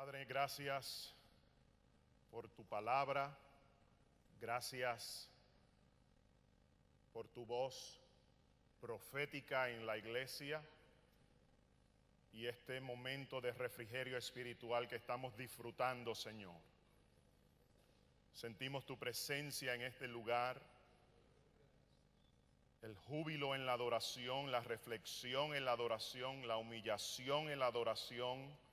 Padre, gracias por tu palabra, gracias por tu voz profética en la iglesia y este momento de refrigerio espiritual que estamos disfrutando, Señor. Sentimos tu presencia en este lugar, el júbilo en la adoración, la reflexión en la adoración, la humillación en la adoración,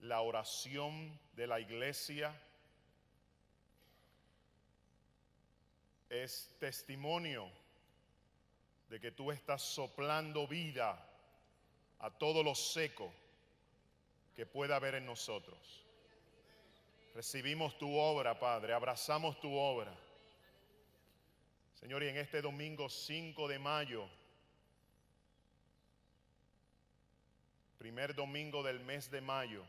la oración de la iglesia. Es testimonio de que tú estás soplando vida a todo lo seco que pueda haber en nosotros. Recibimos tu obra, Padre, abrazamos tu obra. Señor, y en este domingo 5 de mayo, primer domingo del mes de mayo,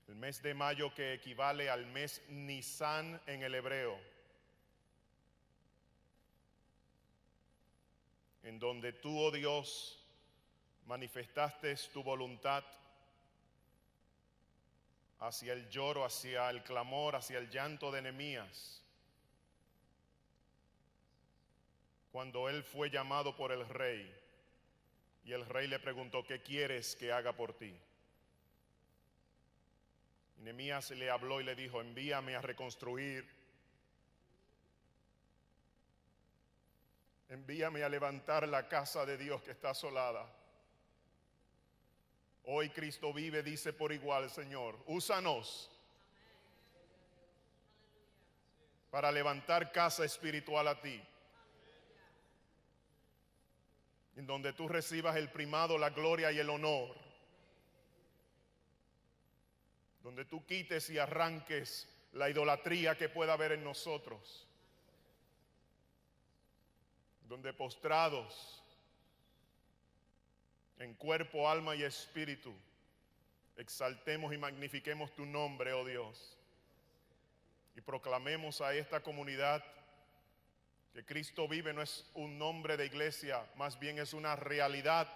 el mes de mayo que equivale al mes Nisan en el hebreo, en donde tú, oh Dios, manifestaste tu voluntad hacia el lloro, hacia el clamor, hacia el llanto de Nehemías, cuando él fue llamado por el rey y el rey le preguntó: ¿qué quieres que haga por ti? Y Nehemías le habló y le dijo: envíame a reconstruir, envíame a levantar la casa de Dios que está asolada. Hoy Cristo vive, dice por igual: Señor, úsanos para levantar casa espiritual a ti, en donde tú recibas el primado, la gloria y el honor, donde tú quites y arranques la idolatría que pueda haber en nosotros, donde postrados en cuerpo, alma y espíritu exaltemos y magnifiquemos tu nombre, oh Dios, y proclamemos a esta comunidad que Cristo vive. No es un nombre de iglesia, más bien es una realidad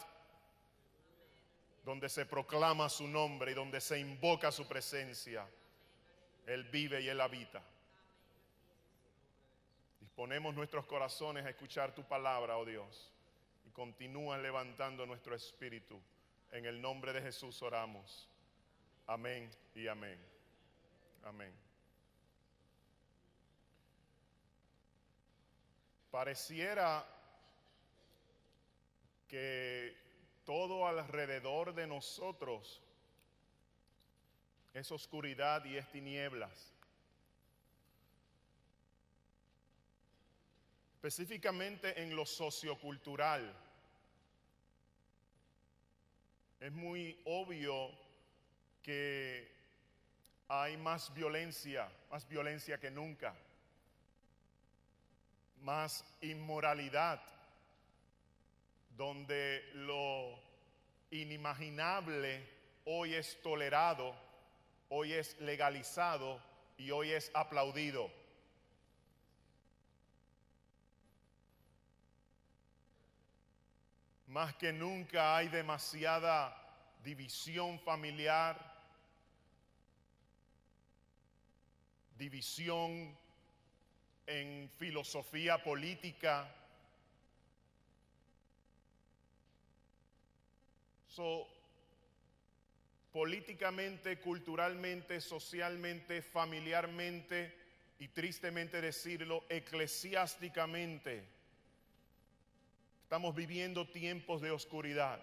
donde se proclama su nombre y donde se invoca su presencia. Él vive y Él habita. Disponemos nuestros corazones a escuchar tu palabra, oh Dios, y continúa levantando nuestro espíritu. En el nombre de Jesús oramos. Amén y amén. Amén. Pareciera que todo alrededor de nosotros es oscuridad y es tinieblas. Específicamente en lo sociocultural, es muy obvio que hay más violencia que nunca, más inmoralidad, donde lo inimaginable hoy es tolerado, hoy es legalizado y hoy es aplaudido. Más que nunca hay demasiada división familiar, división en filosofía política. Políticamente, culturalmente, socialmente, familiarmente y, tristemente decirlo, eclesiásticamente, estamos viviendo tiempos de oscuridad,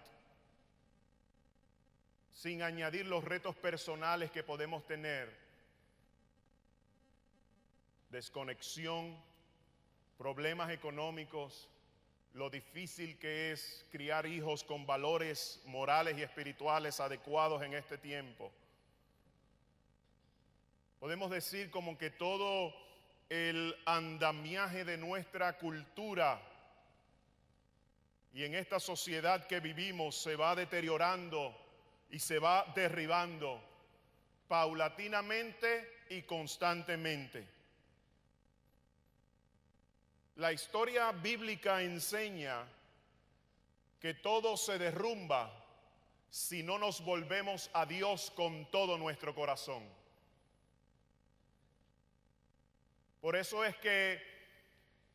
sin añadir los retos personales que podemos tener: desconexión, problemas económicos, lo difícil que es criar hijos con valores morales y espirituales adecuados en este tiempo. Podemos decir como que todo el andamiaje de nuestra cultura y en esta sociedad que vivimos se va deteriorando y se va derribando paulatinamente y constantemente. La historia bíblica enseña que todo se derrumba si no nos volvemos a Dios con todo nuestro corazón. Por eso es que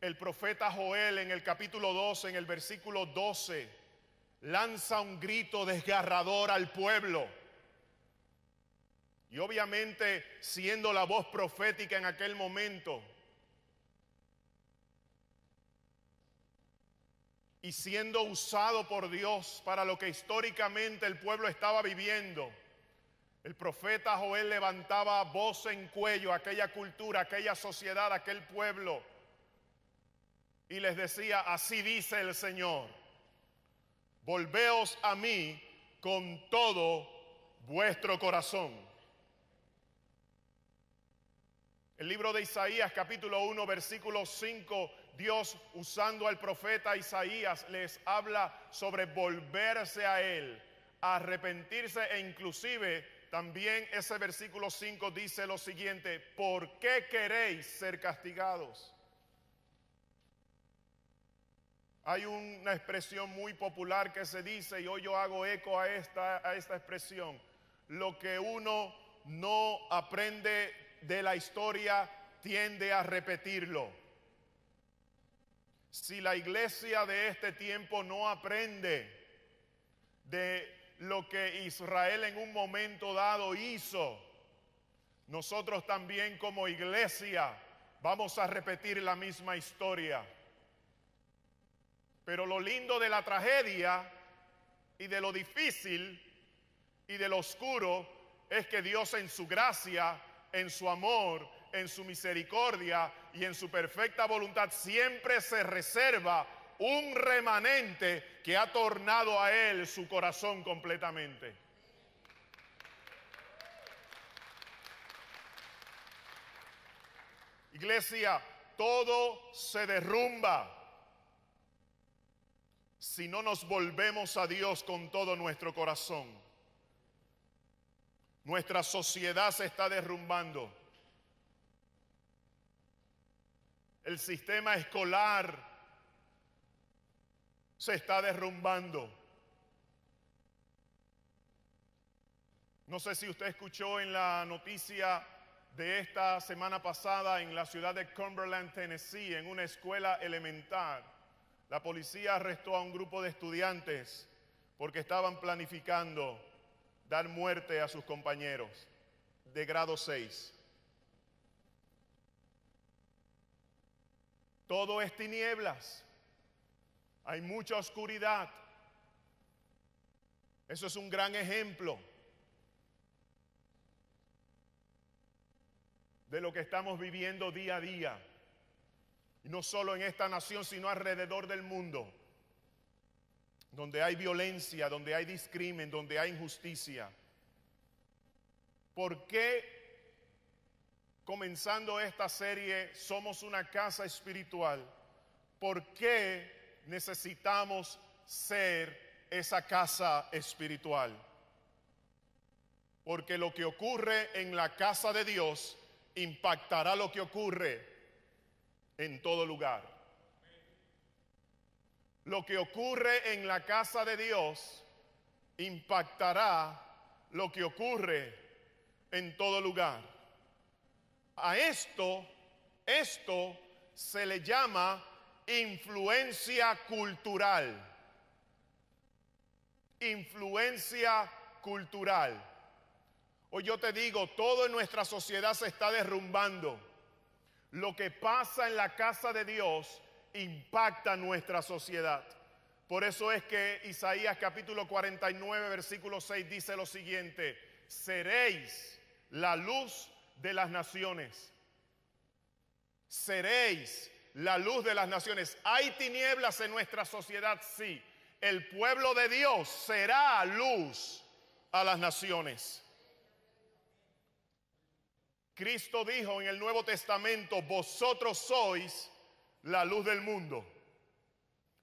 el profeta Joel en el capítulo 12, en el versículo 12, lanza un grito desgarrador al pueblo. Y obviamente, siendo la voz profética en aquel momento, y siendo usado por Dios para lo que históricamente el pueblo estaba viviendo, el profeta Joel levantaba voz en cuello a aquella cultura, a aquella sociedad, a aquel pueblo, y les decía: así dice el Señor, volveos a mí con todo vuestro corazón. El libro de Isaías, capítulo 1, versículo 5, Dios, usando al profeta Isaías, les habla sobre volverse a Él, arrepentirse, e inclusive también ese versículo 5 dice lo siguiente: ¿por qué queréis ser castigados? Hay una expresión muy popular que se dice, y hoy yo hago eco a esta expresión: lo que uno no aprende de la historia tiende a repetirlo. Si la iglesia de este tiempo no aprende de lo que Israel en un momento dado hizo, nosotros también como iglesia vamos a repetir la misma historia. Pero lo lindo de la tragedia y de lo difícil y de lo oscuro es que Dios, en su gracia, en su amor, en su misericordia y en su perfecta voluntad, siempre se reserva un remanente que ha tornado a Él su corazón completamente. Iglesia, todo se derrumba si no nos volvemos a Dios con todo nuestro corazón. Nuestra sociedad se está derrumbando. El sistema escolar se está derrumbando. No sé si usted escuchó en la noticia de esta semana pasada en la ciudad de Cumberland, Tennessee, en una escuela elemental. La policía arrestó a un grupo de estudiantes porque estaban planificando dar muerte a sus compañeros de grado 6. Todo es tinieblas. Hay mucha oscuridad. Eso es un gran ejemplo de lo que estamos viviendo día a día. Y no solo en esta nación, sino alrededor del mundo, donde hay violencia, donde hay discrimen, donde hay injusticia. ¿Por qué, comenzando esta serie, somos una casa espiritual? ¿Por qué necesitamos ser esa casa espiritual? Porque lo que ocurre en la casa de Dios impactará lo que ocurre en todo lugar. Lo que ocurre en la casa de Dios impactará lo que ocurre en todo lugar. A esto se le llama influencia cultural. Influencia cultural. Hoy yo te digo, todo en nuestra sociedad se está derrumbando. Lo que pasa en la casa de Dios impacta nuestra sociedad. Por eso es que Isaías capítulo 49 versículo 6 dice lo siguiente: seréis la luz de las naciones. Seréis la luz de las naciones. ¿Hay tinieblas en nuestra sociedad? Sí. El pueblo de Dios será luz a las naciones. Cristo dijo en el Nuevo Testamento: vosotros sois la luz del mundo.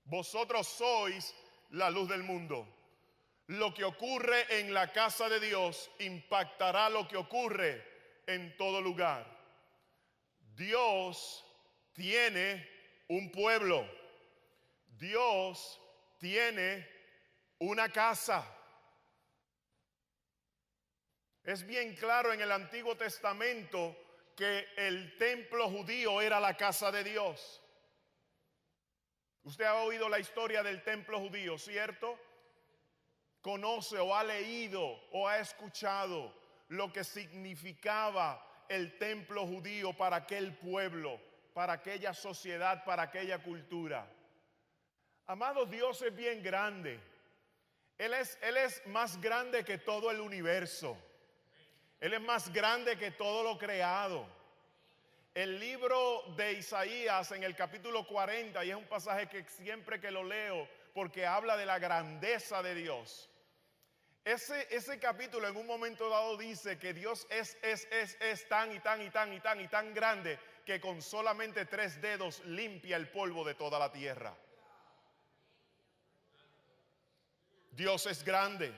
Vosotros sois la luz del mundo. Lo que ocurre en la casa de Dios impactará lo que ocurre en todo lugar. Dios tiene un pueblo. Dios tiene una casa. Es bien claro en el Antiguo Testamento que el templo judío era la casa de Dios. Usted ha oído la historia del templo judío, ¿cierto? Conoce o ha leído o ha escuchado lo que significaba el templo judío para aquel pueblo, para aquella sociedad, para aquella cultura. Amado, Dios es bien grande. Él es más grande que todo el universo. Él es más grande que todo lo creado. El libro de Isaías en el capítulo 40, y es un pasaje que siempre que lo leo, porque habla de la grandeza de Dios. Ese capítulo en un momento dado dice que Dios es tan y tan grande que con solamente 3 dedos limpia el polvo de toda la tierra. Dios es grande.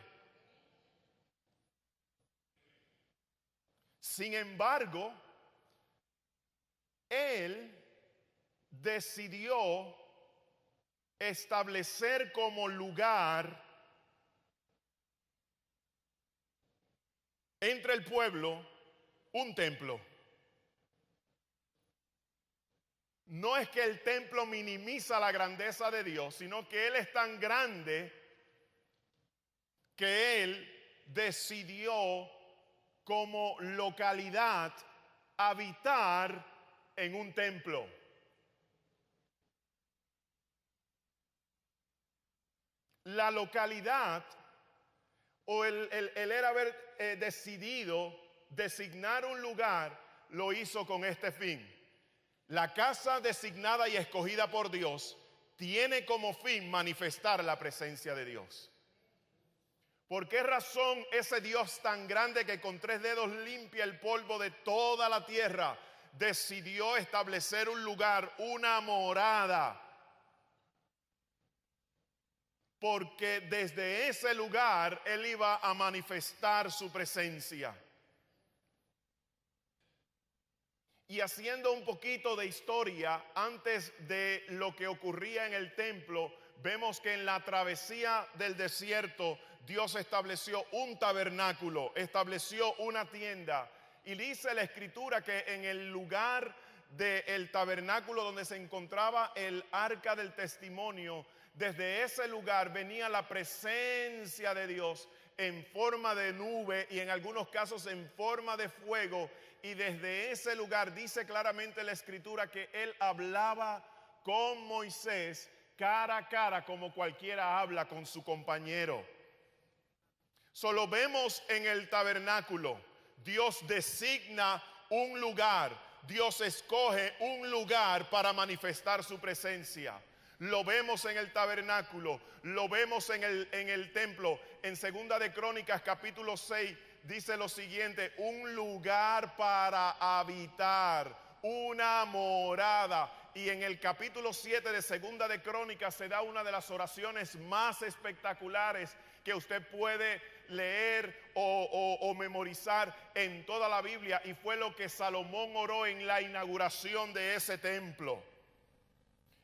Sin embargo, Él decidió establecer como lugar entre el pueblo un templo. No es que el templo minimiza la grandeza de Dios, sino que Él es tan grande que Él decidió como localidad habitar en un templo. La localidad o el haber decidido designar un lugar lo hizo con este fin. La casa designada y escogida por Dios tiene como fin manifestar la presencia de Dios. ¿Por qué razón ese Dios tan grande que con 3 dedos limpia el polvo de toda la tierra decidió establecer un lugar, una morada? Porque desde ese lugar Él iba a manifestar su presencia. Y haciendo un poquito de historia, antes de lo que ocurría en el templo, vemos que en la travesía del desierto Dios estableció un tabernáculo, estableció una tienda. Y dice la Escritura que en el lugar del tabernáculo donde se encontraba el arca del testimonio, desde ese lugar venía la presencia de Dios en forma de nube y en algunos casos en forma de fuego. Y desde ese lugar dice claramente la Escritura que Él hablaba con Moisés cara a cara como cualquiera habla con su compañero. Solo vemos en el tabernáculo. Dios designa un lugar. Dios escoge un lugar para manifestar su presencia. Lo vemos en el tabernáculo, lo vemos en el templo. En 2 de Crónicas capítulo 6 dice lo siguiente: un lugar para habitar, una morada. Y en el capítulo 7 de 2 de Crónicas se da una de las oraciones más espectaculares que usted puede leer o memorizar en toda la Biblia, y fue lo que Salomón oró en la inauguración de ese templo.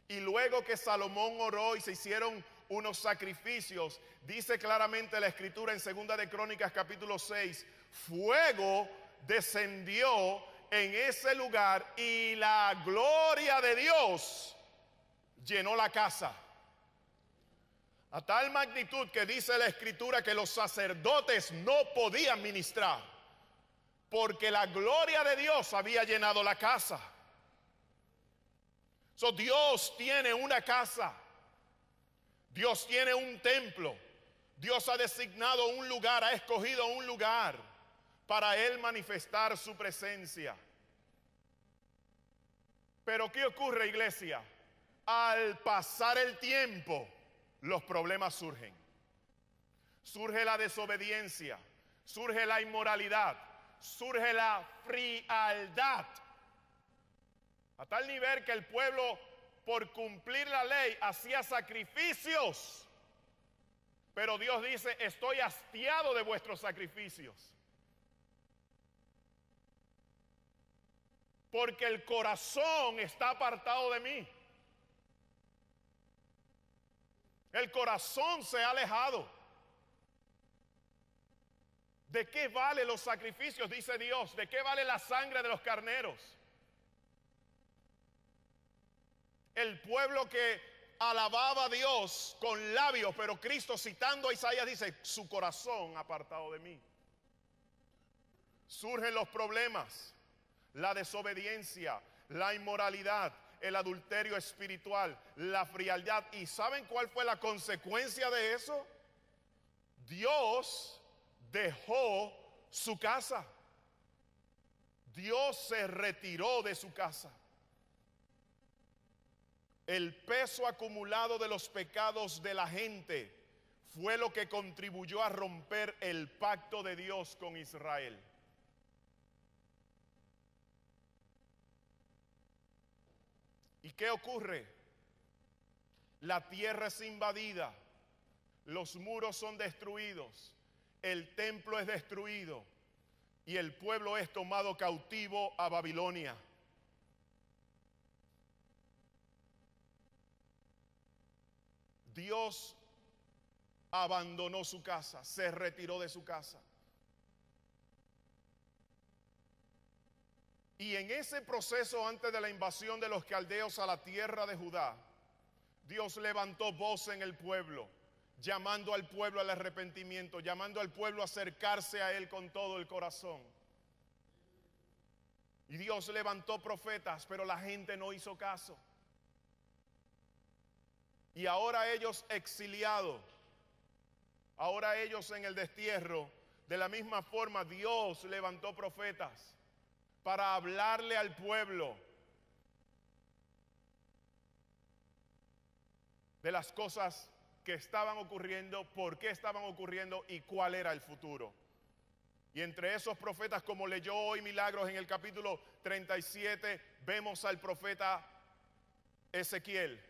Y luego que Salomón oró y se hicieron unos sacrificios, dice claramente la Escritura en 2 de Crónicas capítulo 6, fuego descendió en ese lugar y la gloria de Dios llenó la casa. A tal magnitud que dice la Escritura que los sacerdotes no podían ministrar porque la gloria de Dios había llenado la casa. Dios tiene una casa, Dios tiene un templo, Dios ha designado un lugar, ha escogido un lugar para Él manifestar su presencia. Pero ¿qué ocurre, iglesia? Al pasar el tiempo, los problemas surgen. Surge la desobediencia, surge la inmoralidad, surge la frialdad. A tal nivel que el pueblo, por cumplir la ley, hacía sacrificios Pero Dios dice, estoy hastiado de vuestros sacrificios. Porque el corazón está apartado de mí. El corazón se ha alejado. ¿De qué valen los sacrificios? Dice Dios. ¿De qué vale la sangre de los carneros? El pueblo que alababa a Dios con labios, pero Cristo, citando a Isaías, dice, su corazón apartado de mí. Surgen los problemas, la desobediencia, la inmoralidad, el adulterio espiritual, la frialdad. ¿Y saben cuál fue la consecuencia de eso? Dios dejó su casa. Dios se retiró de su casa. El peso acumulado de los pecados de la gente fue lo que contribuyó a romper el pacto de Dios con Israel. ¿Y qué ocurre? La tierra es invadida, los muros son destruidos, el templo es destruido y el pueblo es tomado cautivo a Babilonia. Dios abandonó su casa, se retiró de su casa. Y en ese proceso, antes de la invasión de los caldeos a la tierra de Judá, Dios levantó voz en el pueblo, llamando al pueblo al arrepentimiento, llamando al pueblo a acercarse a Él con todo el corazón. Y Dios levantó profetas, pero la gente no hizo caso. Y ahora ellos exiliados, ahora ellos en el destierro, de la misma forma Dios levantó profetas para hablarle al pueblo de las cosas que estaban ocurriendo, por qué estaban ocurriendo y cuál era el futuro. Y entre esos profetas, como leyó hoy Milagros en el capítulo 37, vemos al profeta Ezequiel.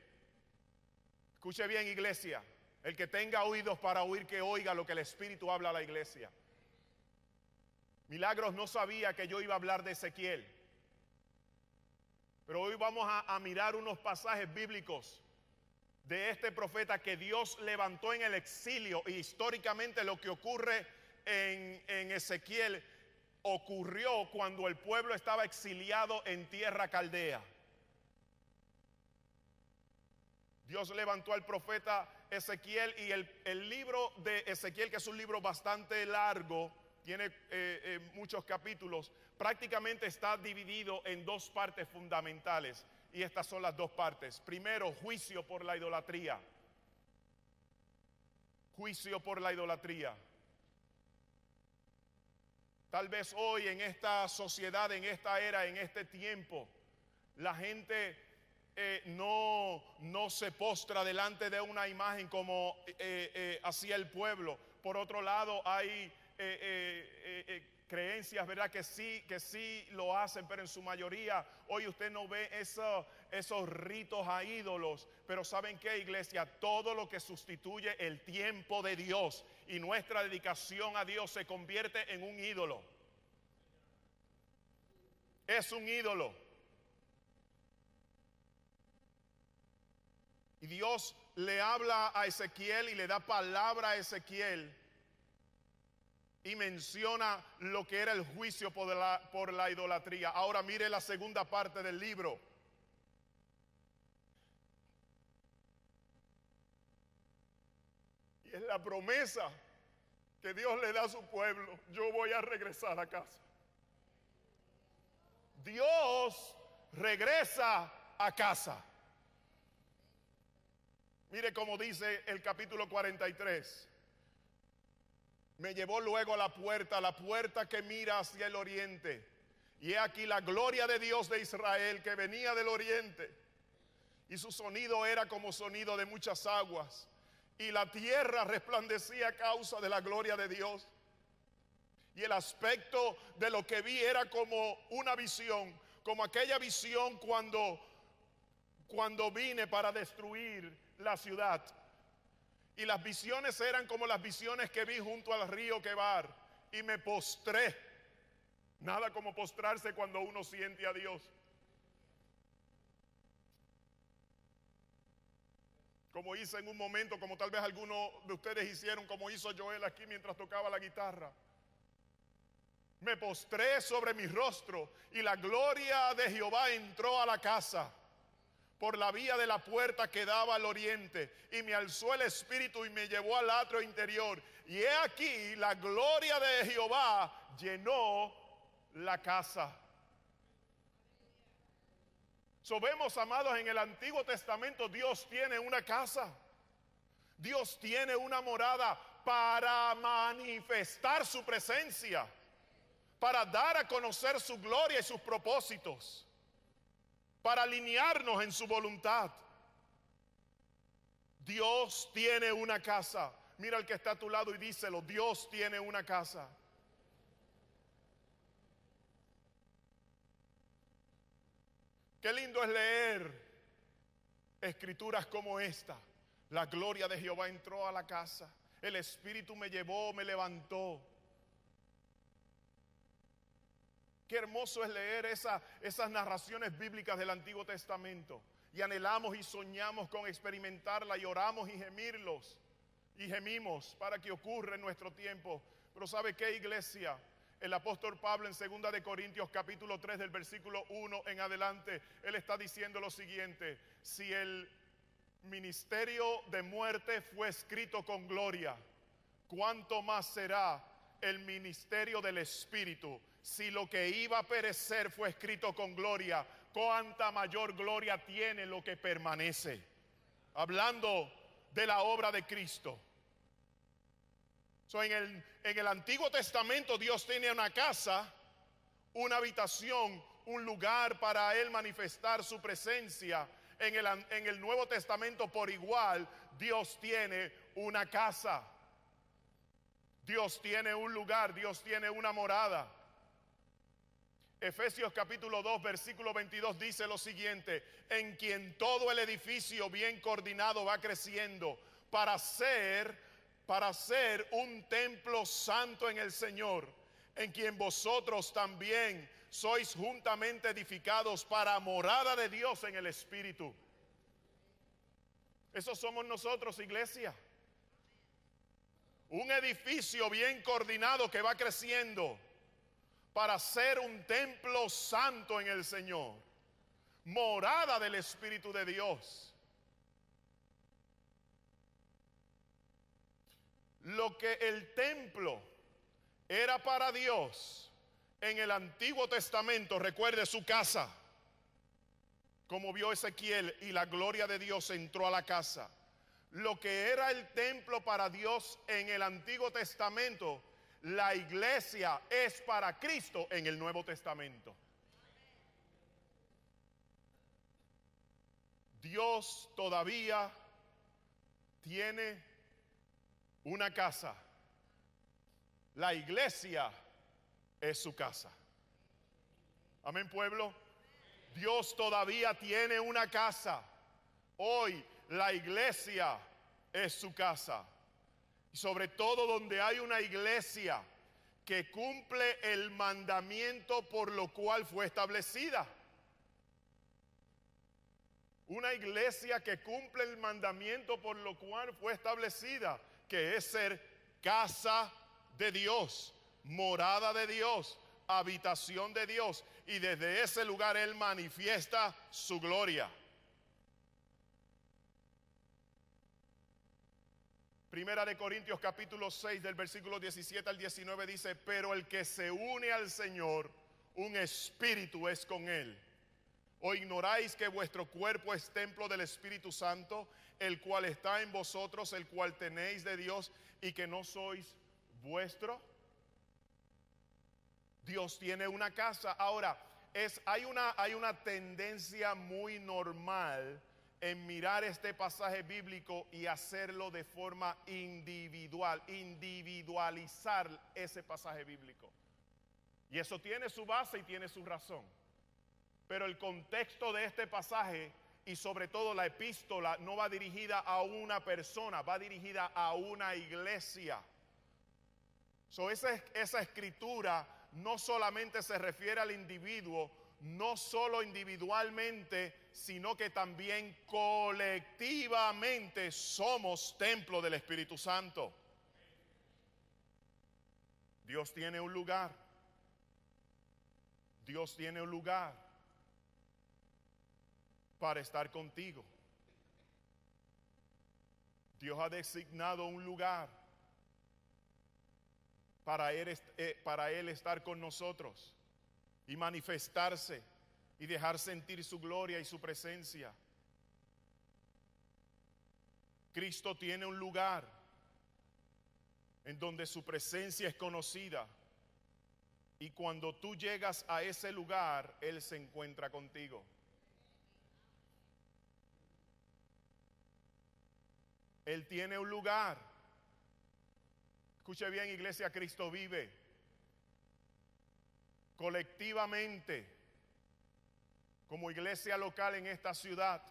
Escuche bien, iglesia, el que tenga oídos para oír, que oiga lo que el Espíritu habla a la iglesia. Milagros no sabía que yo iba a hablar de Ezequiel, pero hoy vamos a mirar unos pasajes bíblicos de este profeta que Dios levantó en el exilio. Y históricamente lo que ocurre en Ezequiel ocurrió cuando el pueblo estaba exiliado en tierra caldea. Dios levantó al profeta Ezequiel, y el libro de Ezequiel, que es un libro bastante largo, tiene muchos capítulos, prácticamente está dividido en dos partes fundamentales. Y estas son las dos partes. Primero, juicio por la idolatría. Juicio por la idolatría. Tal vez hoy en esta sociedad, en esta era, en este tiempo, la gente no se postra delante de una imagen como hacía el pueblo. Por otro lado, hay creencias, ¿verdad?, que sí lo hacen, pero en su mayoría hoy usted no ve esos ritos a ídolos. Pero ¿saben qué, iglesia? Todo lo que sustituye el tiempo de Dios y nuestra dedicación a Dios se convierte en un ídolo. Es un ídolo. Y Dios le habla a Ezequiel y le da palabra a Ezequiel y menciona lo que era el juicio por la idolatría. Ahora mire la segunda parte del libro. Y es la promesa que Dios le da a su pueblo: yo voy a regresar a casa. Dios regresa a casa. Mire cómo dice el capítulo 43. Me llevó luego a la puerta que mira hacia el oriente. Y he aquí la gloria de Dios de Israel, que venía del oriente. Y su sonido era como sonido de muchas aguas. Y la tierra resplandecía a causa de la gloria de Dios. Y el aspecto de lo que vi era como una visión, como aquella visión cuando vine para destruir la ciudad. Y las visiones eran como las visiones que vi junto al río Quebar. Y me postré. Nada como postrarse cuando uno siente a Dios. Como hice en un momento, como tal vez algunos de ustedes hicieron, como hizo Joel aquí mientras tocaba la guitarra. Me postré sobre mi rostro y la gloria de Jehová entró a la casa por la vía de la puerta que daba al oriente, y me alzó el espíritu y me llevó al atrio interior. Y he aquí la gloria de Jehová llenó la casa. Vemos, amados, en el Antiguo Testamento Dios tiene una casa. Dios tiene una morada para manifestar su presencia, para dar a conocer su gloria y sus propósitos, para alinearnos en su voluntad. Dios tiene una casa. Mira al que está a tu lado y díselo: Dios tiene una casa. Qué lindo es leer escrituras como esta. La gloria de Jehová entró a la casa. El Espíritu me llevó, me levantó. Qué hermoso es leer esas narraciones bíblicas del Antiguo Testamento. Y anhelamos y soñamos con experimentarla, y oramos y gemimos para que ocurra en nuestro tiempo. Pero ¿sabe qué, iglesia? El apóstol Pablo en 2 de Corintios capítulo 3 del versículo 1 en adelante, él está diciendo lo siguiente: si el ministerio de muerte fue escrito con gloria, ¿cuánto más será el ministerio del Espíritu? Si lo que iba a perecer fue escrito con gloria, ¿cuánta mayor gloria tiene lo que permanece? Hablando de la obra de Cristo. En el Antiguo Testamento Dios tenía una casa, una habitación, un lugar para Él manifestar su presencia. En el Nuevo Testamento por igual Dios tiene una casa. Dios tiene un lugar, Dios tiene una morada. Efesios capítulo 2 versículo 22 dice lo siguiente: en quien todo el edificio bien coordinado va creciendo para ser un templo santo en el Señor, en quien vosotros también sois juntamente edificados para morada de Dios en el Espíritu. Eso somos nosotros, iglesia. Un edificio bien coordinado que va creciendo para ser un templo santo en el Señor, morada del Espíritu de Dios. Lo que el templo era para Dios en el Antiguo Testamento, recuerde su casa, como vio Ezequiel, y la gloria de Dios entró a la casa. Lo que era el templo para Dios en el Antiguo Testamento, la iglesia es para Cristo en el Nuevo Testamento. Dios todavía tiene una casa. La iglesia es su casa. Amén, pueblo. Dios todavía tiene una casa. Hoy la iglesia es su casa. Y sobre todo donde hay una iglesia que cumple el mandamiento por lo cual fue establecida. Una iglesia que cumple el mandamiento por lo cual fue establecida, que es ser casa de Dios, morada de Dios, habitación de Dios. Y desde ese lugar Él manifiesta su gloria. Primera de Corintios capítulo 6 del versículo 17 al 19 dice: pero el que se une al Señor, un espíritu es con Él. ¿O ignoráis que vuestro cuerpo es templo del Espíritu Santo, el cual está en vosotros, el cual tenéis de Dios, y que no sois vuestro? Dios tiene una casa. Ahora, hay una tendencia muy normal en mirar este pasaje bíblico y hacerlo de forma individual, individualizar ese pasaje bíblico. Y eso tiene su base y tiene su razón. Pero el contexto de este pasaje y sobre todo la epístola no va dirigida a una persona, va dirigida a una iglesia. Esa escritura no solamente se refiere al individuo, no solo individualmente, sino que también colectivamente somos templo del Espíritu Santo. Dios tiene un lugar. Dios tiene un lugar para estar contigo. Dios ha designado un lugar para Él estar con nosotros y manifestarse y dejar sentir su gloria y su presencia. Cristo tiene un lugar en donde su presencia es conocida, y cuando tú llegas a ese lugar, Él se encuentra contigo. Él tiene un lugar. Escuche bien, iglesia, Cristo vive. Colectivamente, como iglesia local en esta ciudad,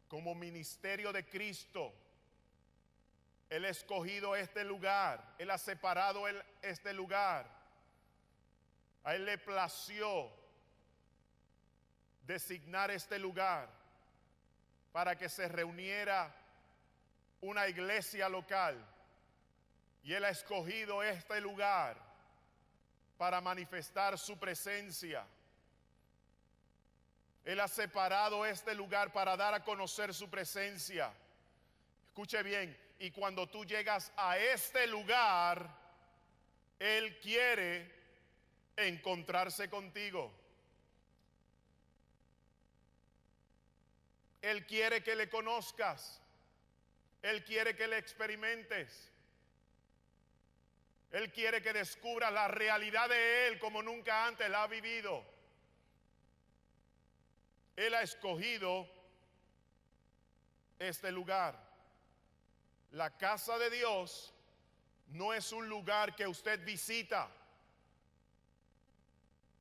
como ministerio de Cristo, Él ha escogido este lugar, Él ha separado este lugar. A Él le plació designar este lugar para que se reuniera una iglesia local. Y Él ha escogido este lugar para manifestar su presencia. Él ha separado este lugar para dar a conocer su presencia. Escuche bien, y cuando tú llegas a este lugar, Él quiere encontrarse contigo. Él quiere que le conozcas. Él quiere que le experimentes. Él quiere que descubras la realidad de Él como nunca antes la ha vivido. Él ha escogido este lugar. La casa de Dios no es un lugar que usted visita.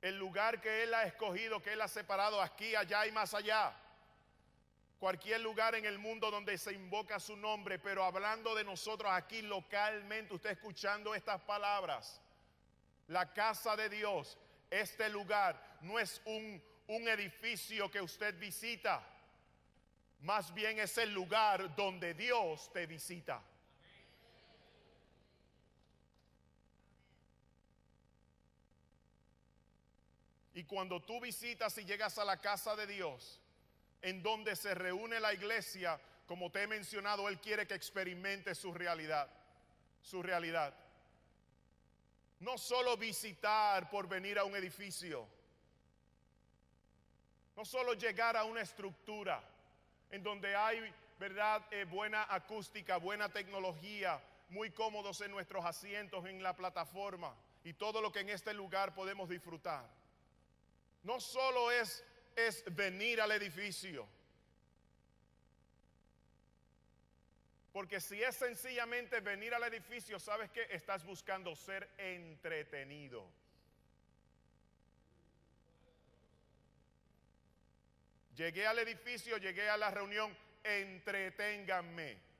El lugar que Él ha escogido, que Él ha separado aquí, allá y más allá. Cualquier lugar en el mundo donde se invoca su nombre, pero hablando de nosotros aquí localmente, usted escuchando estas palabras, la casa de Dios, este lugar no es un edificio que usted visita, más bien es el lugar donde Dios te visita. Y cuando tú visitas y llegas a la casa de Dios, en donde se reúne la iglesia, como te he mencionado, Él quiere que experimentes su realidad. Su realidad. No solo visitar por venir a un edificio. No solo llegar a una estructura en donde hay, ¿verdad?, buena acústica, buena tecnología, muy cómodos en nuestros asientos en la plataforma y todo lo que en este lugar podemos disfrutar. No solo es venir al edificio. Porque si es sencillamente venir al edificio, ¿sabes qué? Estás buscando ser entretenido. Llegué al edificio, llegué a la reunión, entreténganme.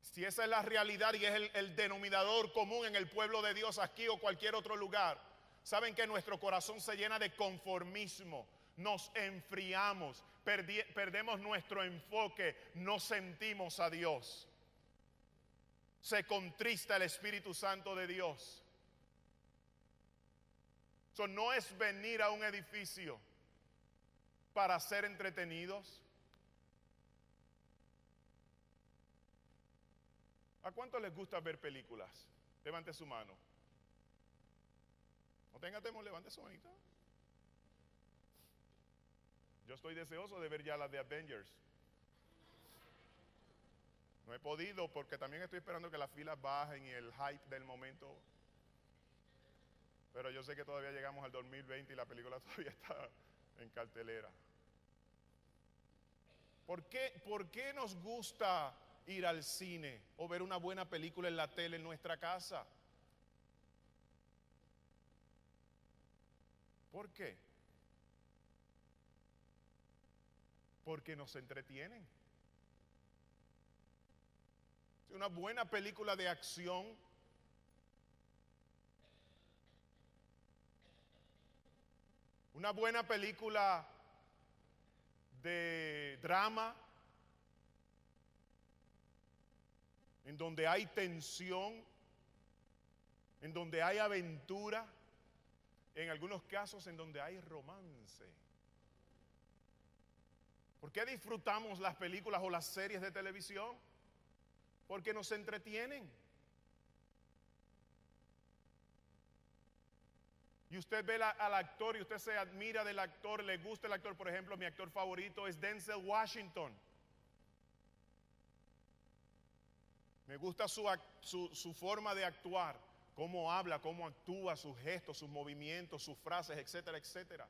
Si esa es la realidad y es el denominador común en el pueblo de Dios aquí o cualquier otro lugar, saben que nuestro corazón se llena de conformismo, nos enfriamos, perdemos nuestro enfoque, no sentimos a Dios. Se contrista el Espíritu Santo de Dios. Eso no es venir a un edificio para ser entretenidos. ¿A cuánto les gusta ver películas? Levante su mano. No tenga temor, levante su manita. Yo estoy deseoso de ver ya las de Avengers. No he podido porque también estoy esperando que las filas bajen y el hype del momento. Pero yo sé que todavía llegamos al 2020 y la película todavía está en cartelera. ¿Por qué nos gusta ir al cine o ver una buena película en la tele en nuestra casa. ¿Por qué? Porque nos entretienen. Una buena película de acción, una buena película de drama, en donde hay tensión, en donde hay aventura, en algunos casos en donde hay romance. ¿Por qué disfrutamos las películas o las series de televisión? Porque nos entretienen. Y usted ve al actor y usted se admira del actor, le gusta el actor. Por ejemplo, mi actor favorito es Denzel Washington. Me gusta su forma de actuar, cómo habla, cómo actúa, sus gestos, sus movimientos, sus frases, etcétera, etcétera.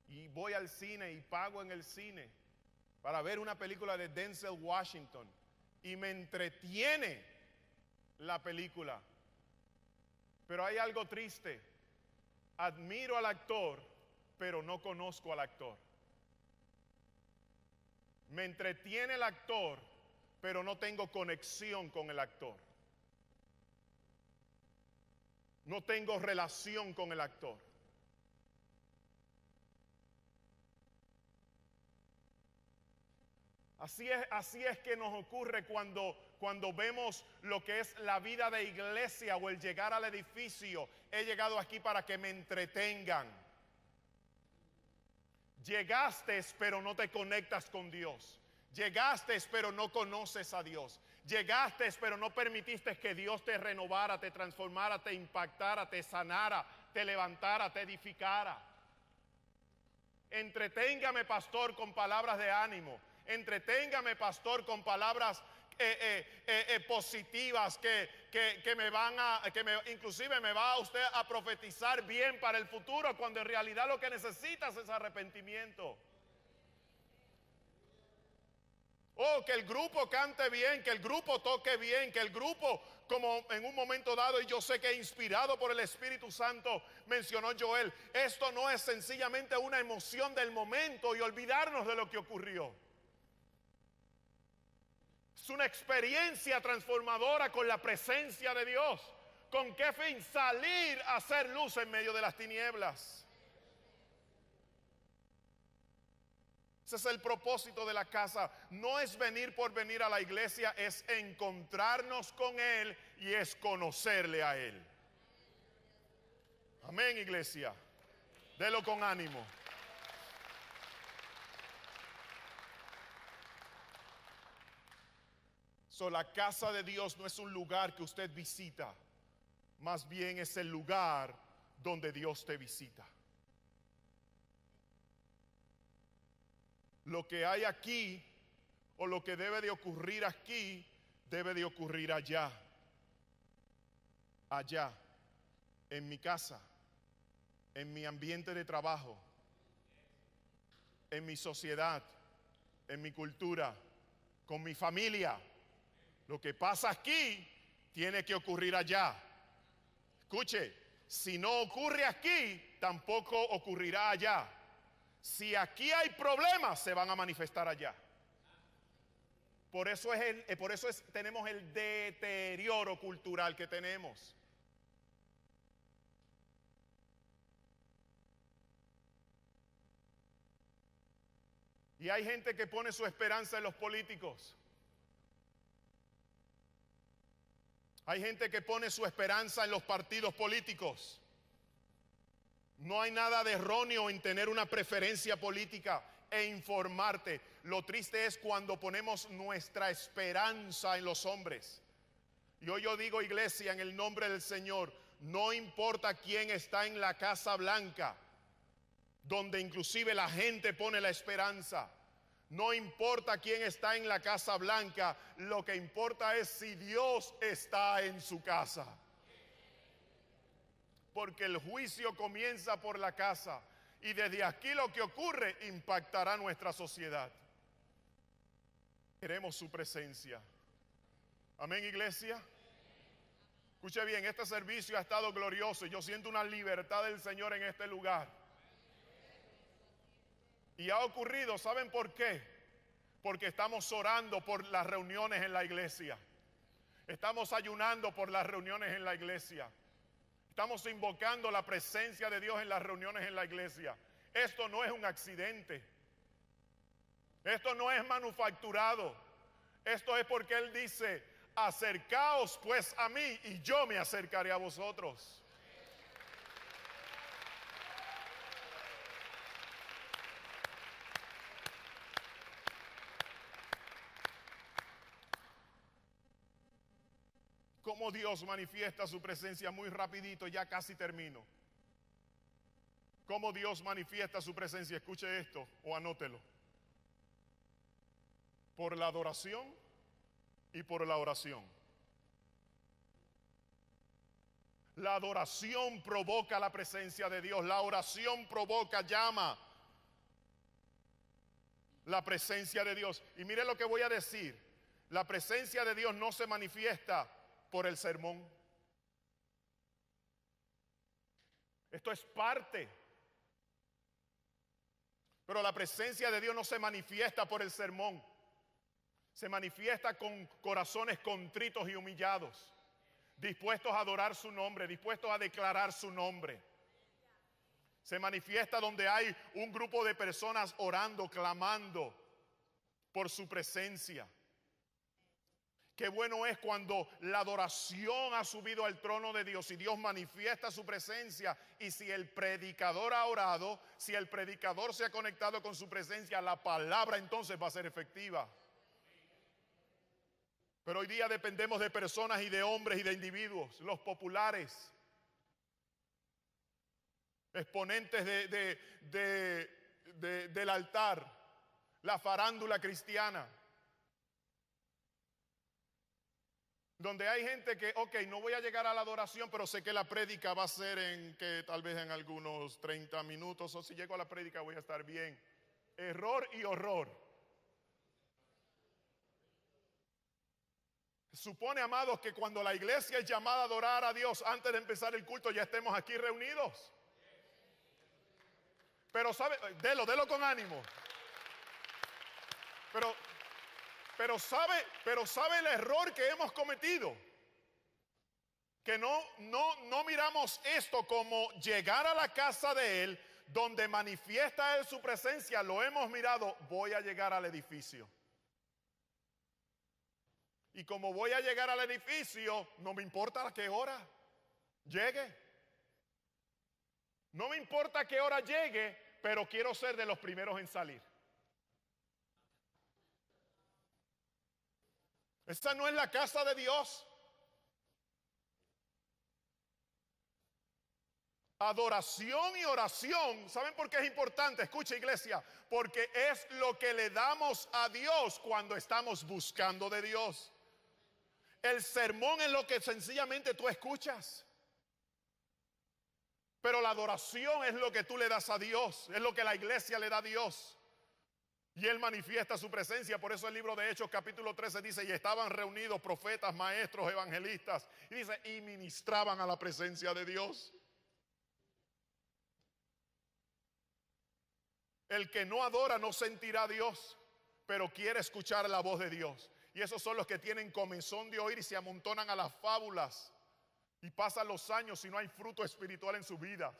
Y voy al cine y pago en el cine para ver una película de Denzel Washington y me entretiene la película. Pero hay algo triste. Admiro al actor, pero no conozco al actor. Me entretiene el actor, pero no tengo conexión con el actor. No tengo relación con el actor. Así es que nos ocurre cuando vemos lo que es la vida de iglesia o el llegar al edificio. He llegado aquí para que me entretengan. Llegaste, pero no te conectas con Dios. Llegaste, pero no conoces a Dios. Llegaste, pero no permitiste que Dios te renovara, te transformara, te impactara, te sanara, te levantara, te edificara. Entreténgame, pastor, con palabras de ánimo. Entreténgame, pastor, con palabras positivas que me van inclusive me va a usted a profetizar bien para el futuro, cuando en realidad lo que necesitas es arrepentimiento. Oh, que el grupo cante bien, que el grupo toque bien, que el grupo, como en un momento dado, y yo sé que inspirado por el Espíritu Santo, mencionó Joel, esto no es sencillamente una emoción del momento y olvidarnos de lo que ocurrió. Es una experiencia transformadora con la presencia de Dios. ¿Con qué fin? Salir a hacer luz en medio de las tinieblas. Ese es el propósito de la casa. No es venir por venir a la iglesia, es encontrarnos con Él y es conocerle a Él. Amén, iglesia. Delo con ánimo. La casa de Dios no es un lugar que usted visita, más bien es el lugar donde Dios te visita. Lo que hay aquí o lo que debe de ocurrir aquí debe de ocurrir allá. Allá, en mi casa, en mi ambiente de trabajo, en mi sociedad, en mi cultura, con mi familia. Lo que pasa aquí tiene que ocurrir allá. Escuche, si no ocurre aquí, tampoco ocurrirá allá. Si aquí hay problemas, se van a manifestar allá. Por eso tenemos el deterioro cultural que tenemos. Y hay gente que pone su esperanza en los políticos. Hay gente que pone su esperanza en los partidos políticos. No hay nada de erróneo en tener una preferencia política e informarte. Lo triste es cuando ponemos nuestra esperanza en los hombres. Y hoy yo digo, iglesia, en el nombre del Señor, no importa quién está en la Casa Blanca, donde inclusive la gente pone la esperanza. No importa quién está en la Casa Blanca, lo que importa es si Dios está en su casa. Porque el juicio comienza por la casa y desde aquí lo que ocurre impactará nuestra sociedad. Queremos su presencia. Amén, iglesia. Escuche bien, este servicio ha estado glorioso y yo siento una libertad del Señor en este lugar. Y ha ocurrido, ¿saben por qué? Porque estamos orando por las reuniones en la iglesia. Estamos ayunando por las reuniones en la iglesia. Estamos invocando la presencia de Dios en las reuniones en la iglesia. Esto no es un accidente. Esto no es manufacturado. Esto es porque Él dice: acercaos pues a mí y yo me acercaré a vosotros. Cómo Dios manifiesta su presencia, muy rapidito, ya casi termino. Cómo Dios manifiesta su presencia, escuche esto o anótelo. Por la adoración y por la oración. La adoración provoca la presencia de Dios. La oración provoca, llama la presencia de Dios. Y mire lo que voy a decir. La presencia de Dios no se manifiesta por el sermón. Esto es parte. Pero la presencia de Dios no se manifiesta por el sermón. Se manifiesta con corazones contritos y humillados, dispuestos a adorar su nombre, dispuestos a declarar su nombre. Se manifiesta donde hay un grupo de personas orando, clamando por su presencia. Qué bueno es cuando la adoración ha subido al trono de Dios y Dios manifiesta su presencia. Y si el predicador ha orado, si el predicador se ha conectado con su presencia, la palabra entonces va a ser efectiva. Pero hoy día dependemos de personas y de hombres y de individuos, los populares, exponentes del altar, la farándula cristiana, donde hay gente que, ok, no voy a llegar a la adoración, pero sé que la prédica va a ser tal vez en algunos 30 minutos, o si llego a la prédica voy a estar bien. Error y horror. Supone, amados, que cuando la iglesia es llamada a adorar a Dios, antes de empezar el culto ya estemos aquí reunidos. Pero sabe, delo con ánimo. Pero sabe el error que hemos cometido. Que no miramos esto como llegar a la casa de Él, donde manifiesta Él su presencia. Lo hemos mirado, voy a llegar al edificio. Y como voy a llegar al edificio, no me importa a qué hora llegue. No me importa a qué hora llegue, pero quiero ser de los primeros en salir. Esta no es la casa de Dios. Adoración y oración, ¿saben por qué es importante? Escucha, iglesia, porque es lo que le damos a Dios cuando estamos buscando de Dios. El sermón es lo que sencillamente tú escuchas. Pero la adoración es lo que tú le das a Dios, es lo que la iglesia le da a Dios. Y Él manifiesta su presencia. Por eso el libro de Hechos capítulo 13 dice: y estaban reunidos profetas, maestros, evangelistas. Y dice, y ministraban a la presencia de Dios. El que no adora no sentirá a Dios, pero quiere escuchar la voz de Dios. Y esos son los que tienen comezón de oír y se amontonan a las fábulas. Y pasan los años y no hay fruto espiritual en sus vidas.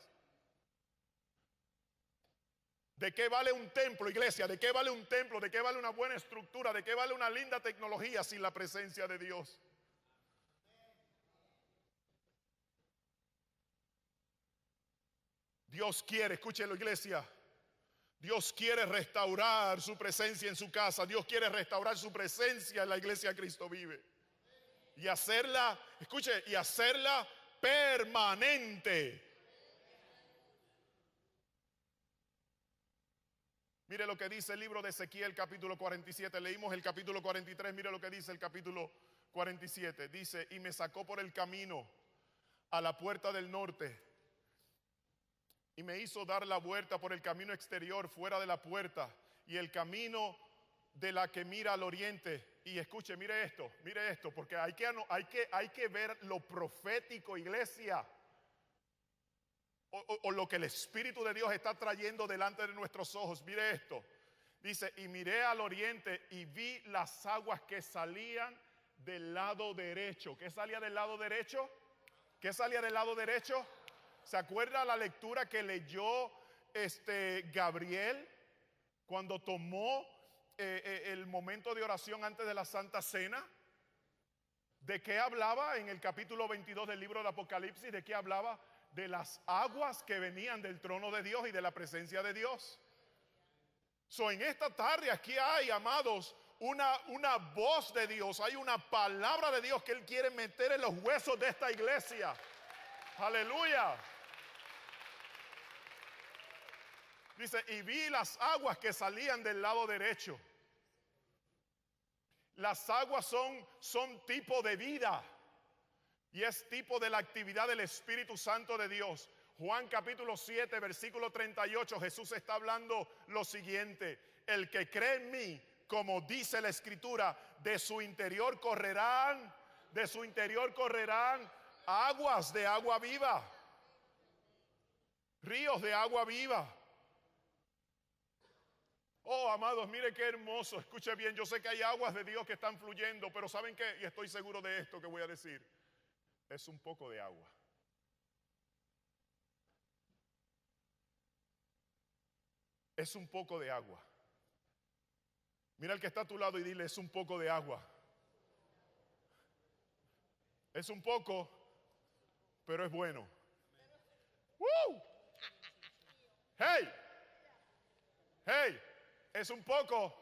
¿De qué vale un templo, iglesia? ¿De qué vale un templo? ¿De qué vale una buena estructura? ¿De qué vale una linda tecnología sin la presencia de Dios? Dios quiere, escúchelo, iglesia. Dios quiere restaurar su presencia en su casa. Dios quiere restaurar su presencia en la iglesia Cristo Vive. Y hacerla, escuche, y hacerla permanente. Mire lo que dice el libro de Ezequiel capítulo 47. Leímos el capítulo 43, mire lo que dice el capítulo 47. Dice, y me sacó por el camino a la puerta del norte. Y me hizo dar la vuelta por el camino exterior, fuera de la puerta. Y el camino de la que mira al oriente. Y escuche, mire esto, porque hay que ver lo profético, iglesia, o lo que el Espíritu de Dios está trayendo delante de nuestros ojos. Mire esto, dice: y miré al oriente y vi las aguas que salían del lado derecho. ¿Qué salía del lado derecho? ¿Qué salía del lado derecho? ¿Se acuerda la lectura que leyó Gabriel cuando tomó el momento de oración antes de la Santa Cena? ¿De qué hablaba en el capítulo 22 del libro de Apocalipsis? ¿De qué hablaba? De las aguas que venían del trono de Dios y de la presencia de Dios. En esta tarde aquí hay, amados, una voz de Dios, hay una palabra de Dios que Él quiere meter en los huesos de esta iglesia. Aleluya. Dice: y vi las aguas que salían del lado derecho. Las aguas son tipo de vida y es tipo de la actividad del Espíritu Santo de Dios. Juan capítulo 7, versículo 38, Jesús está hablando lo siguiente: el que cree en mí, como dice la Escritura, de su interior correrán aguas de agua viva, ríos de agua viva. Oh, amados, mire qué hermoso. Escuche bien, yo sé que hay aguas de Dios que están fluyendo, pero ¿saben qué? Y estoy seguro de esto que voy a decir: es un poco de agua. Es un poco de agua. Mira al que está a tu lado y dile: es un poco de agua. Es un poco, pero es bueno. ¡Woo! ¡Hey! ¡Hey! Es un poco,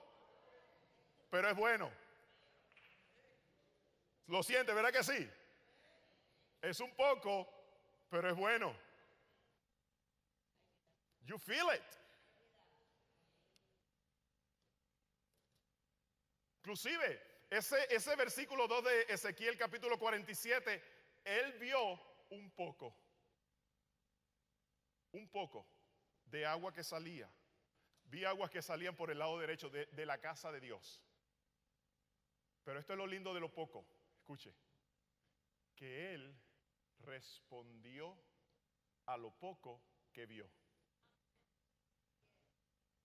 pero es bueno. Lo siente, ¿verdad que sí? Es un poco, pero es bueno. You feel it. Inclusive, ese versículo 2 de Ezequiel capítulo 47, él vio un poco de agua que salía. Vi aguas que salían por el lado derecho de la casa de Dios. Pero esto es lo lindo de lo poco. Escuche, que él respondió a lo poco que vio.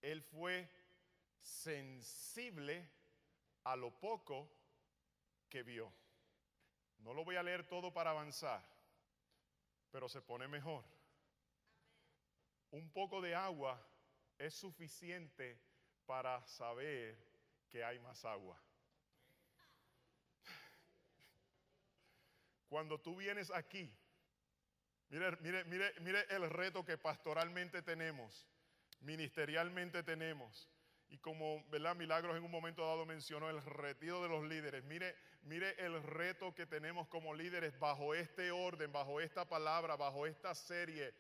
Él fue sensible a lo poco que vio. No lo voy a leer todo para avanzar, pero se pone mejor. Un poco de agua es suficiente para saber que hay más agua. Cuando tú vienes aquí, mire el reto que pastoralmente tenemos, ministerialmente tenemos. Y como, ¿verdad?, Milagros en un momento dado mencionó el retiro de los líderes. Mire el reto que tenemos como líderes bajo este orden, bajo esta palabra, bajo esta serie.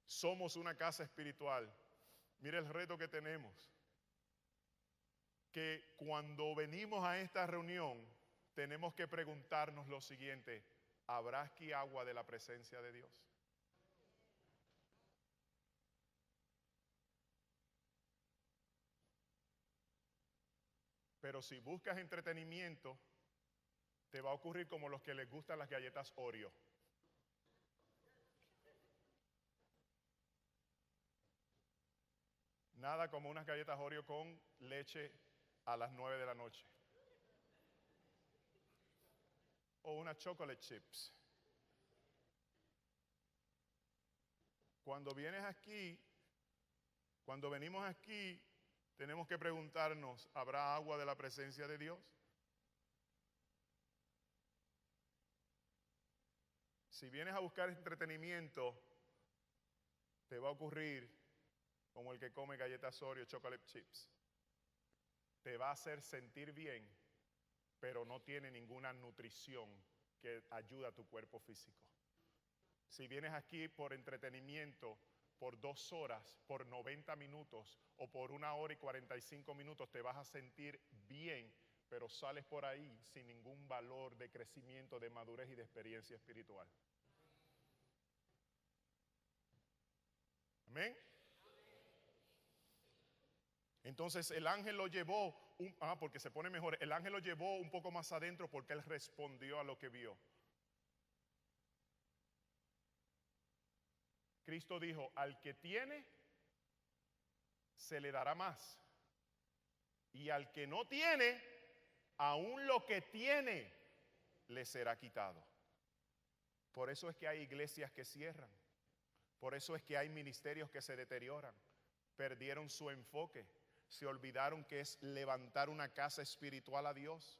Somos una casa espiritual. Mire el reto que tenemos. Que cuando venimos a esta reunión, tenemos que preguntarnos lo siguiente: ¿habrá aquí agua de la presencia de Dios? Pero si buscas entretenimiento, te va a ocurrir como los que les gustan las galletas Oreo. Nada como unas galletas Oreo con leche a las 9 de la noche. O unas chocolate chips. Cuando venimos aquí, tenemos que preguntarnos: ¿habrá agua de la presencia de Dios? Si vienes a buscar entretenimiento, te va a ocurrir como el que come galletas Oreo, chocolate chips. Te va a hacer sentir bien, pero no tiene ninguna nutrición que ayude a tu cuerpo físico. Si vienes aquí por entretenimiento, por 2 horas, por 90 minutos o por 1 hora y 45 minutos, te vas a sentir bien, pero sales por ahí sin ningún valor de crecimiento, de madurez y de experiencia espiritual. Amén. Entonces el ángel lo llevó, porque se pone mejor, el ángel lo llevó un poco más adentro porque él respondió a lo que vio. Cristo dijo, al que tiene, se le dará más. Y al que no tiene, aún lo que tiene, le será quitado. Por eso es que hay iglesias que cierran. Por eso es que hay ministerios que se deterioran. Perdieron su enfoque. Se olvidaron que es levantar una casa espiritual a Dios.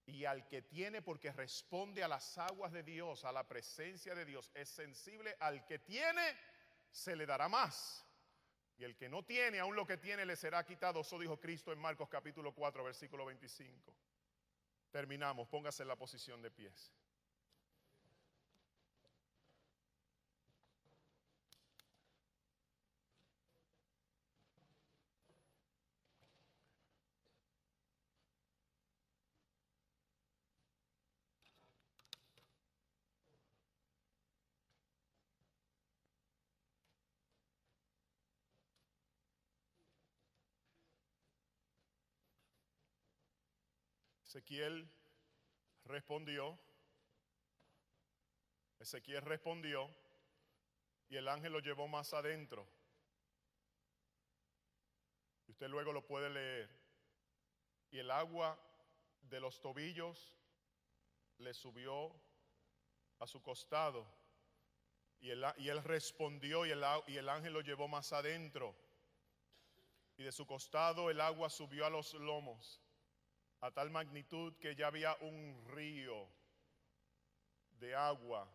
Y al que tiene, porque responde a las aguas de Dios, a la presencia de Dios, es sensible, al que tiene, se le dará más. Y el que no tiene, aún lo que tiene, le será quitado. Eso dijo Cristo en Marcos capítulo 4, versículo 25. Terminamos, póngase en la posición de pies. Ezequiel respondió y el ángel lo llevó más adentro. Y usted luego lo puede leer. Y el agua de los tobillos le subió a su costado. Y él respondió y el ángel lo llevó más adentro. Y de su costado el agua subió a los lomos, a tal magnitud que ya había un río de agua,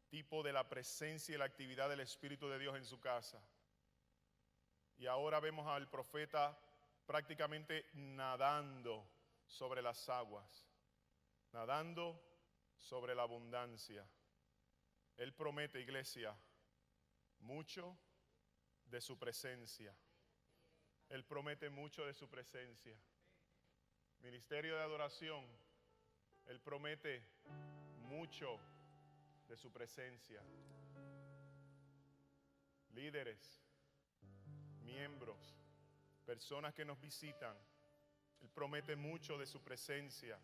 tipo de la presencia y la actividad del Espíritu de Dios en su casa. Y ahora vemos al profeta prácticamente nadando sobre las aguas, nadando sobre la abundancia. Él promete, iglesia, mucho de su presencia. Él promete mucho de su presencia. Ministerio de adoración, Él promete mucho de su presencia. Líderes, miembros, personas que nos visitan, Él promete mucho de su presencia.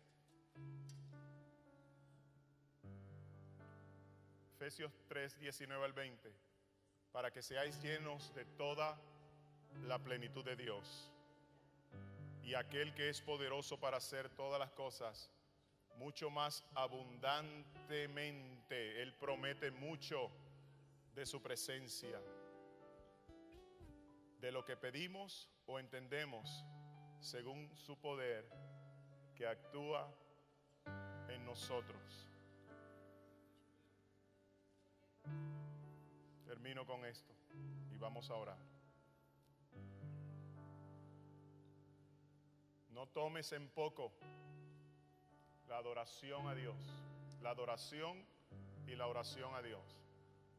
Efesios 3, 19 al 20, para que seáis llenos de toda la plenitud de Dios. Y aquel que es poderoso para hacer todas las cosas mucho más abundantemente, Él promete mucho de su presencia, de lo que pedimos o entendemos, según su poder que actúa en nosotros. Termino con esto y vamos a orar. No tomes en poco la adoración a Dios, la adoración y la oración a Dios.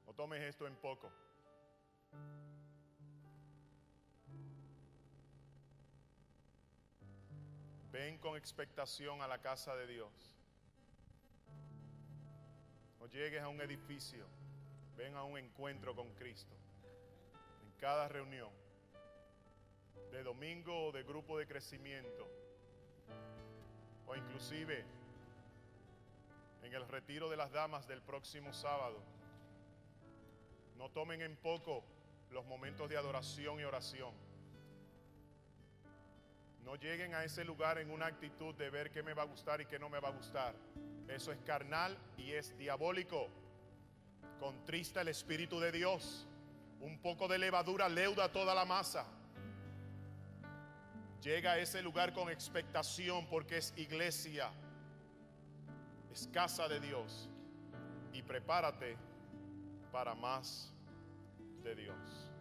No tomes esto en poco. Ven con expectación a la casa de Dios. No llegues a un edificio, ven a un encuentro con Cristo. En cada reunión, de domingo o de grupo de crecimiento, o inclusive en el retiro de las damas del próximo sábado, no tomen en poco los momentos de adoración y oración. No lleguen a ese lugar en una actitud de ver qué me va a gustar y qué no me va a gustar. Eso es carnal y es diabólico. Contrista el Espíritu de Dios. Un poco de levadura leuda toda la masa. Llega a ese lugar con expectación porque es iglesia, es casa de Dios. Y prepárate para más de Dios.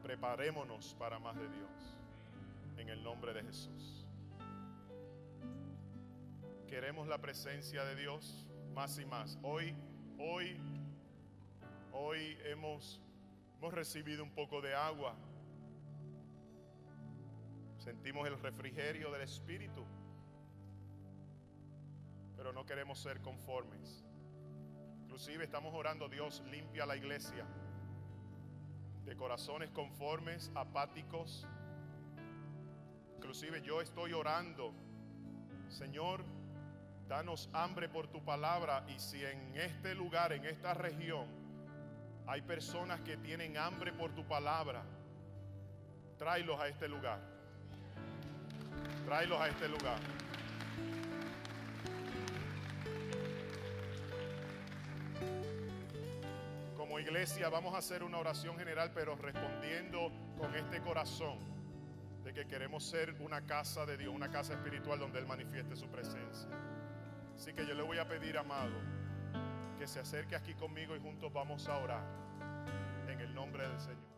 Preparémonos para más de Dios. En el nombre de Jesús. Queremos la presencia de Dios más y más. Hoy hemos recibido un poco de agua. Sentimos el refrigerio del Espíritu. Pero no queremos ser conformes. Inclusive estamos orando, Dios, limpia la iglesia. de corazones conformes, apáticos. Inclusive yo estoy orando, Señor, danos hambre por tu palabra. Y si en este lugar, en esta región, hay personas que tienen hambre por tu palabra, tráelos a este lugar. Tráelos a este lugar. Como iglesia vamos a hacer una oración general, pero respondiendo con este corazón de que queremos ser una casa de Dios, una casa espiritual donde Él manifieste su presencia. Así que yo le voy a pedir, amado, que se acerque aquí conmigo y juntos vamos a orar en el nombre del Señor.